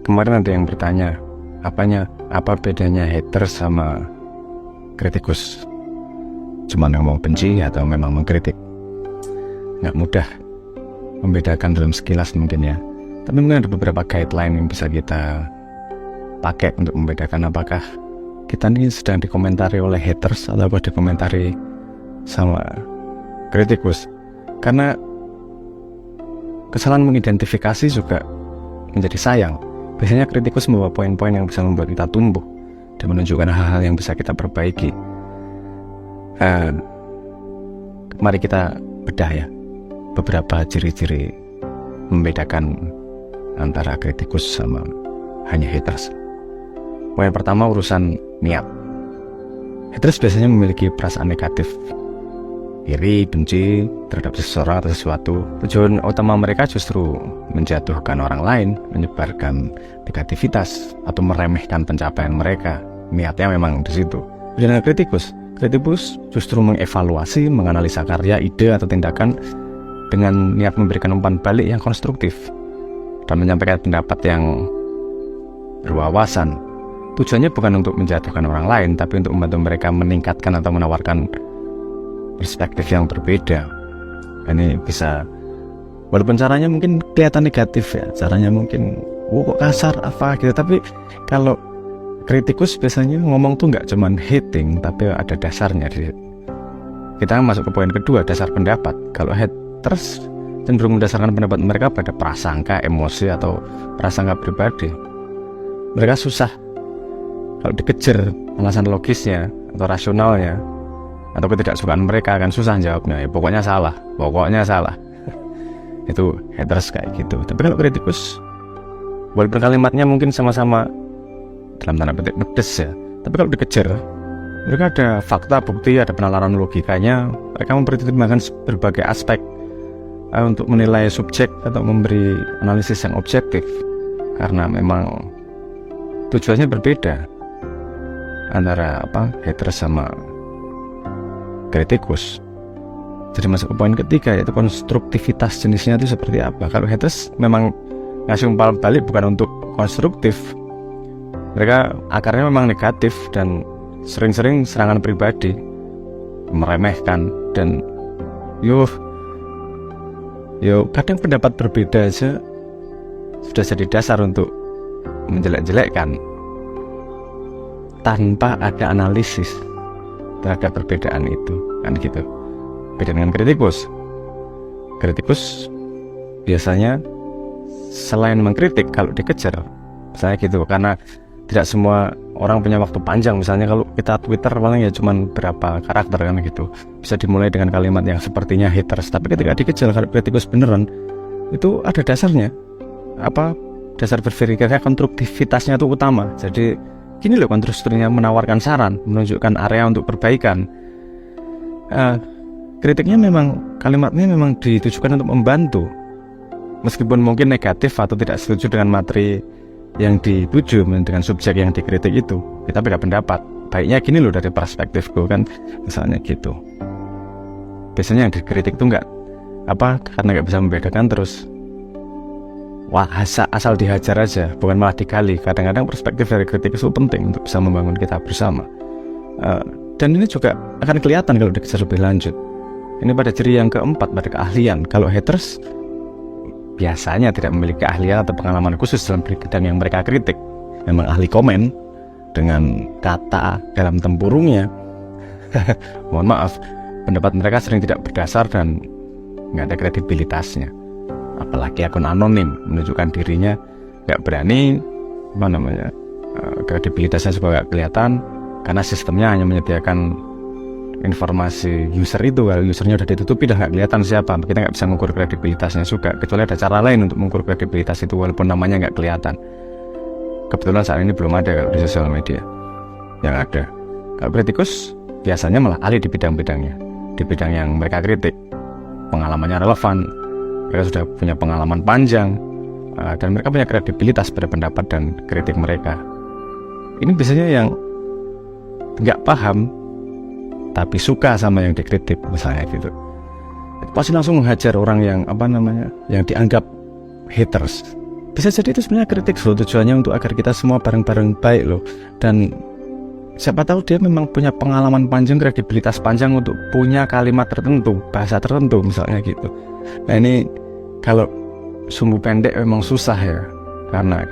Kemarin ada yang bertanya, apa bedanya haters sama kritikus? Cuman yang mau benci atau memang mengkritik? Nggak mudah membedakan dalam sekilas mungkin ya. Tapi mungkin ada beberapa guideline yang bisa kita pakai untuk membedakan apakah kita ini sedang dikomentari oleh haters atau dikomentari sama kritikus. Karena kesalahan mengidentifikasi juga menjadi sayang. Biasanya kritikus membawa poin-poin yang bisa membuat kita tumbuh dan menunjukkan hal-hal yang bisa kita perbaiki. Mari kita bedah ya beberapa ciri-ciri membedakan antara kritikus sama hanya haters. Yang pertama, urusan niat. Haters biasanya memiliki perasaan negatif, iri, benci terhadap seseorang atau sesuatu. Tujuan utama mereka justru menjatuhkan orang lain, menyebarkan negativitas atau meremehkan pencapaian mereka. Niatnya memang di situ. Dan kritikus justru mengevaluasi, menganalisa karya, ide atau tindakan dengan niat memberikan umpan balik yang konstruktif dan menyampaikan pendapat yang berwawasan. Tujuannya bukan untuk menjatuhkan orang lain, tapi untuk membantu mereka meningkatkan atau menawarkan perspektif yang berbeda. Ini bisa, walaupun caranya mungkin kelihatan negatif ya, caranya mungkin kok kasar apa gitu, tapi kalau kritikus biasanya ngomong tuh nggak cuman hating, tapi ada dasarnya. Kita masuk ke poin kedua, dasar pendapat. Kalau haters cenderung mendasarkan pendapat mereka pada prasangka, emosi atau prasangka pribadi. Mereka susah kalau dikejar alasan logisnya atau rasionalnya atau ketidaksukaan mereka, akan susah jawabnya. Ya, pokoknya salah. Itu haters kayak gitu. Tapi kalau kritikus, walaupun kalimatnya mungkin sama-sama dalam tanda petik pedes ya, tapi kalau dikejar, mereka ada fakta, bukti, ada penalaran logikanya. Mereka mempertimbangkan berbagai aspek untuk menilai subjek atau memberi analisis yang objektif, karena memang tujuannya berbeda antara haters sama kritikus. Jadi masuk ke poin ketiga, yaitu konstruktivitas jenisnya itu seperti apa. Kalau haters memang ngasih umpan balik bukan untuk konstruktif, mereka akarnya memang negatif dan sering-sering serangan pribadi, meremehkan, dan yo kadang pendapat berbeda aja sudah jadi dasar untuk menjelek-jelekkan tanpa ada analisis terhadap perbedaan itu, kan gitu. Beda dengan kritikus biasanya selain mengkritik, kalau dikejar misalnya gitu, karena tidak semua orang punya waktu panjang. Misalnya kalau kita Twitter paling ya cuman berapa karakter kan gitu, bisa dimulai dengan kalimat yang sepertinya haters, tapi ketika dikejar, kalau kritikus beneran itu ada dasarnya. Dasar berpikirnya, konstruktivitasnya itu utama. Jadi gini loh, konstruktifnya menawarkan saran, menunjukkan area untuk perbaikan. Kritiknya memang, kalimatnya memang ditujukan untuk membantu, meskipun mungkin negatif atau tidak setuju dengan materi yang dituju, dengan subjek yang dikritik itu. Kita beda pendapat, baiknya gini loh dari perspektifku, kan misalnya gitu. Biasanya yang dikritik itu karena nggak bisa membedakan, terus asal dihajar aja, bukan malah digali. Kadang-kadang perspektif dari kritik itu penting untuk bisa membangun kita bersama. Dan ini juga akan kelihatan kalau dikejar lebih lanjut. Ini pada ciri yang keempat, pada keahlian. Kalau haters biasanya tidak memiliki keahlian atau pengalaman khusus dalam bidang yang mereka kritik. Memang ahli komen dengan kata dalam tempurungnya. Mohon maaf, pendapat mereka sering tidak berdasar dan nggak ada kredibilitasnya. Apalagi akun anonim, menunjukkan dirinya nggak berani, kredibilitasnya juga nggak kelihatan, karena sistemnya hanya menyediakan informasi user itu. Kalau usernya udah ditutupi, udah nggak kelihatan siapa, kita nggak bisa mengukur kredibilitasnya juga, kecuali ada cara lain untuk mengukur kredibilitas itu walaupun namanya nggak kelihatan. Kebetulan saat ini belum ada kalau di sosial media. Yang ada, kalau kritikus biasanya malah ahli di bidang-bidangnya, di bidang yang mereka kritik, pengalamannya relevan, mereka sudah punya pengalaman panjang, dan mereka punya kredibilitas pada pendapat dan kritik mereka. Ini biasanya yang nggak paham tapi suka sama yang dikritik, misalnya gitu. Pasti langsung menghajar orang yang yang dianggap haters. bisa jadi itu sebenarnya kritik loh, tujuannya untuk agar kita semua bareng-bareng baik loh. Dan siapa tahu dia memang punya pengalaman panjang, kredibilitas panjang untuk punya kalimat tertentu, bahasa tertentu misalnya gitu. Nah ini kalau sumbu pendek memang susah ya, karena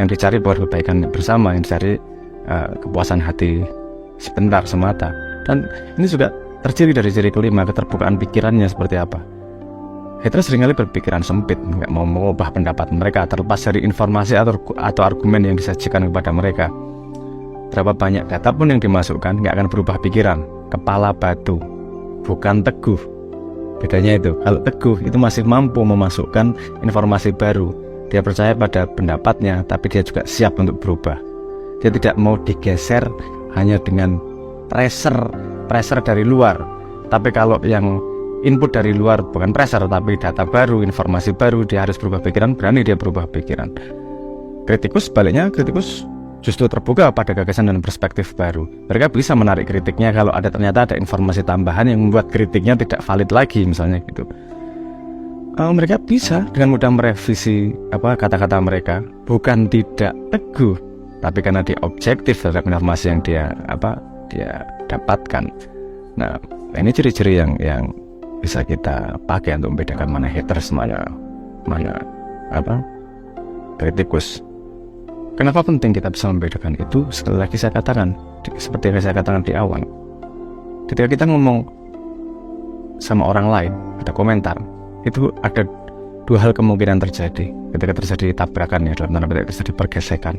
yang dicari bukan kebaikan bersama, yang dicari kepuasan hati sebentar semata. Dan ini juga terciri dari ciri kelima, keterbukaan pikirannya seperti apa. Haters seringkali berpikiran sempit, nggak mau mengubah pendapat mereka terlepas dari informasi atau argumen yang disajikan kepada mereka. Berapa banyak data pun yang dimasukkan, nggak akan berubah pikiran. Kepala batu, bukan teguh. Bedanya itu, kalau teguh itu masih mampu memasukkan informasi baru. Dia percaya pada pendapatnya, tapi dia juga siap untuk berubah. Dia tidak mau digeser hanya dengan pressure dari luar. Tapi kalau yang input dari luar bukan pressure tapi data baru, informasi baru, dia harus berubah pikiran, berani dia berubah pikiran. Kritikus sebaliknya, kritikus justru terbuka pada gagasan dan perspektif baru. Mereka bisa menarik kritiknya kalau ternyata ada informasi tambahan yang membuat kritiknya tidak valid lagi misalnya gitu. Mereka bisa dengan mudah merevisi kata-kata mereka, bukan tidak teguh, tapi karena dia objektif terhadap informasi yang dia dapatkan. Nah, ini ciri-ciri yang bisa kita pakai untuk membedakan mana haters, mana kritikus. Kenapa penting kita bisa membedakan itu? Sekali lagi saya katakan, seperti yang saya katakan di awal, ketika kita ngomong sama orang lain, ada komentar, itu ada dua hal kemungkinan terjadi. Ketika terjadi tabrakan ya, dalam tanda petik terjadi pergesekan,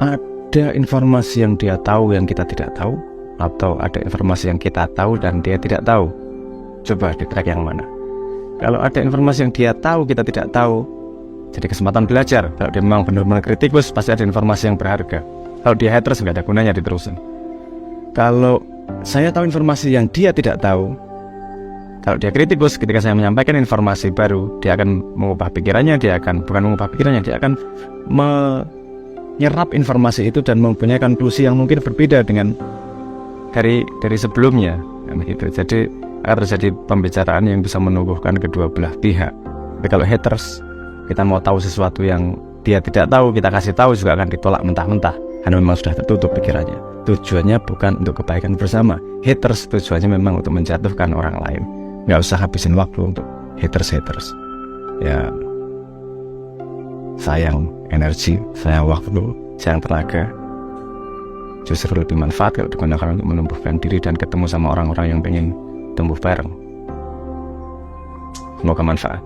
ada informasi yang dia tahu yang kita tidak tahu, atau ada informasi yang kita tahu dan dia tidak tahu. Coba di track yang mana? Kalau ada informasi yang dia tahu kita tidak tahu, jadi kesempatan belajar. Kalau dia memang benar-benar kritikus, pasti ada informasi yang berharga. Kalau dia haters, nggak ada gunanya diterusin. Kalau saya tahu informasi yang dia tidak tahu, kalau dia kritikus, ketika saya menyampaikan informasi baru, dia akan mengubah pikirannya, dia akan menyerap informasi itu dan mempunyai konklusi yang mungkin berbeda dengan dari sebelumnya. Gitu. Jadi akan terjadi pembicaraan yang bisa menumbuhkan kedua belah pihak. Tapi kalau haters, kita mau tahu sesuatu yang dia tidak tahu, kita kasih tahu juga akan ditolak mentah-mentah, karena memang sudah tertutup pikirannya. Tujuannya bukan untuk kebaikan bersama. Haters tujuannya memang untuk menjatuhkan orang lain. Nggak usah habisin waktu untuk haters. Ya, sayang energi, sayang waktu, sayang tenaga. Justru lebih manfaat kalau digunakan untuk menumbuhkan diri dan ketemu sama orang-orang yang pengen tumbuh bareng. Semoga manfaat.